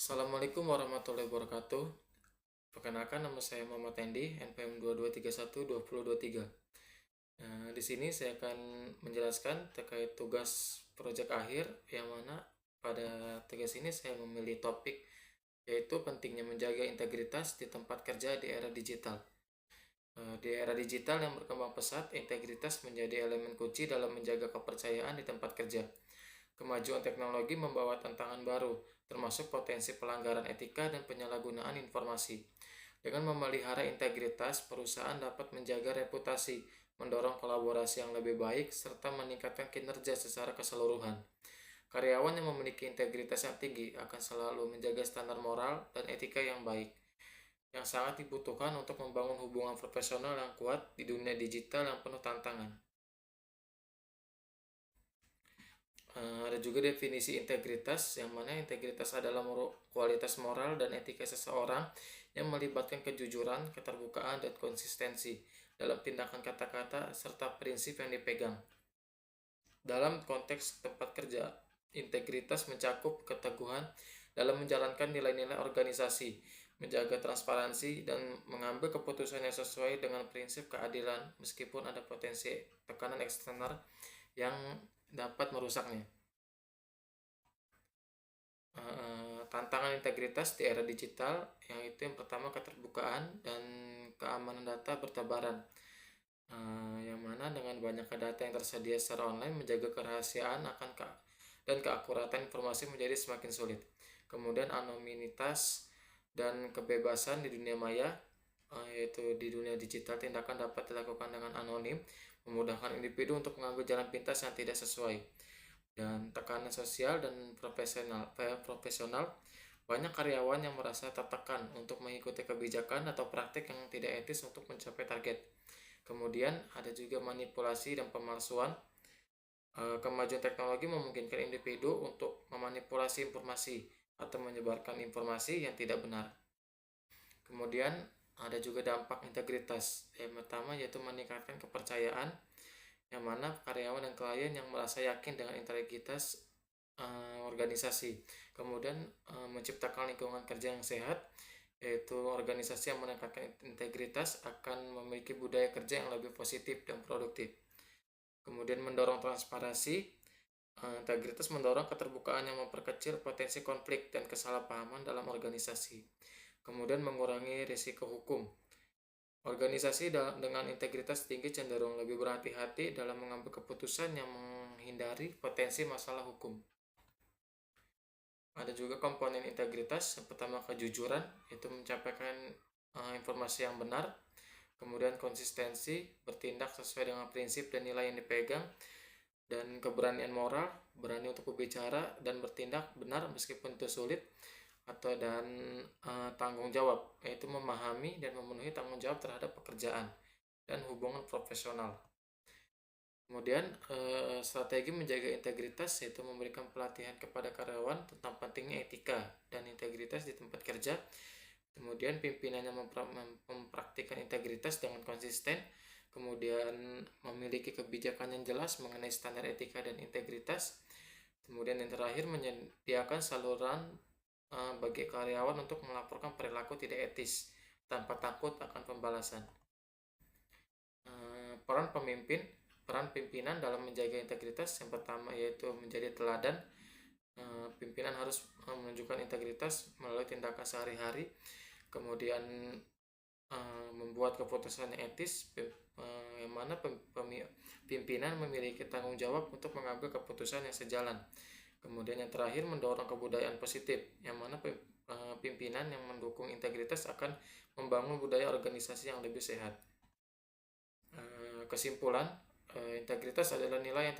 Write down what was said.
Assalamualaikum warahmatullahi wabarakatuh. Perkenalkan, nama saya Muhammad Tendi, NPM 22312023. Di sini saya akan menjelaskan terkait tugas proyek akhir, yang mana pada tugas ini saya memilih topik yaitu pentingnya menjaga integritas di tempat kerja di era digital. Di era digital yang berkembang pesat, integritas menjadi elemen kunci dalam menjaga kepercayaan di tempat kerja. Kemajuan teknologi membawa tantangan baru, termasuk potensi pelanggaran etika dan penyalahgunaan informasi. Dengan memelihara integritas, perusahaan dapat menjaga reputasi, mendorong kolaborasi yang lebih baik, serta meningkatkan kinerja secara keseluruhan. Karyawan yang memiliki integritas yang tinggi akan selalu menjaga standar moral dan etika yang baik, yang sangat dibutuhkan untuk membangun hubungan profesional yang kuat di dunia digital yang penuh tantangan. Ada juga definisi integritas, yang mana integritas adalah kualitas moral dan etika seseorang yang melibatkan kejujuran, keterbukaan, dan konsistensi dalam tindakan kata-kata serta prinsip yang dipegang. Dalam konteks tempat kerja, integritas mencakup keteguhan dalam menjalankan nilai-nilai organisasi, menjaga transparansi, dan mengambil keputusan yang sesuai dengan prinsip keadilan meskipun ada potensi tekanan eksternal yang dapat merusaknya. Tantangan integritas di era digital, yang pertama keterbukaan dan keamanan data bertebaran, yang mana dengan banyaknya data yang tersedia secara online, menjaga kerahasiaan dan keakuratan informasi menjadi semakin sulit. Kemudian anonimitas dan kebebasan di dunia maya, yaitu di dunia digital tindakan dapat dilakukan dengan anonim, memudahkan individu untuk mengambil jalan pintas yang tidak sesuai. Dan tekanan sosial dan profesional, banyak karyawan yang merasa tertekan untuk mengikuti kebijakan atau praktik yang tidak etis untuk mencapai target. Kemudian ada juga manipulasi dan pemalsuan. Kemajuan teknologi memungkinkan individu untuk memanipulasi informasi atau menyebarkan informasi yang tidak benar. Kemudian ada juga dampak integritas. Yang pertama yaitu meningkatkan kepercayaan, yang mana karyawan dan klien yang merasa yakin dengan integritas organisasi. Kemudian menciptakan lingkungan kerja yang sehat, yaitu organisasi yang meningkatkan integritas akan memiliki budaya kerja yang lebih positif dan produktif. Kemudian mendorong transparansi. Integritas mendorong keterbukaan yang memperkecil potensi konflik dan kesalahpahaman dalam organisasi. Kemudian mengurangi risiko hukum. Organisasi dengan integritas tinggi cenderung lebih berhati-hati dalam mengambil keputusan yang menghindari potensi masalah hukum. Ada juga komponen integritas. Yang pertama kejujuran, itu menyampaikan informasi yang benar. Kemudian konsistensi, bertindak sesuai dengan prinsip dan nilai yang dipegang. Dan keberanian moral, berani untuk berbicara dan bertindak benar meskipun itu sulit. Dan tanggung jawab, yaitu memahami dan memenuhi tanggung jawab terhadap pekerjaan dan hubungan profesional. Kemudian strategi menjaga integritas, yaitu memberikan pelatihan kepada karyawan tentang pentingnya etika dan integritas di tempat kerja. Kemudian pimpinannya mempraktikkan integritas dengan konsisten. Kemudian memiliki kebijakan yang jelas mengenai standar etika dan integritas. Kemudian yang terakhir, menyediakan saluran bagi karyawan untuk melaporkan perilaku tidak etis tanpa takut akan pembalasan. Peran pimpinan dalam menjaga integritas, yang pertama yaitu menjadi teladan. Pimpinan harus menunjukkan integritas melalui tindakan sehari-hari. Kemudian membuat keputusan yang etis, yang mana pimpinan memiliki tanggung jawab untuk mengambil keputusan yang sejalan. Kemudian yang terakhir, mendorong kebudayaan positif, yang mana pimpinan yang mendukung integritas akan membangun budaya organisasi yang lebih sehat. Kesimpulan, integritas adalah nilai yang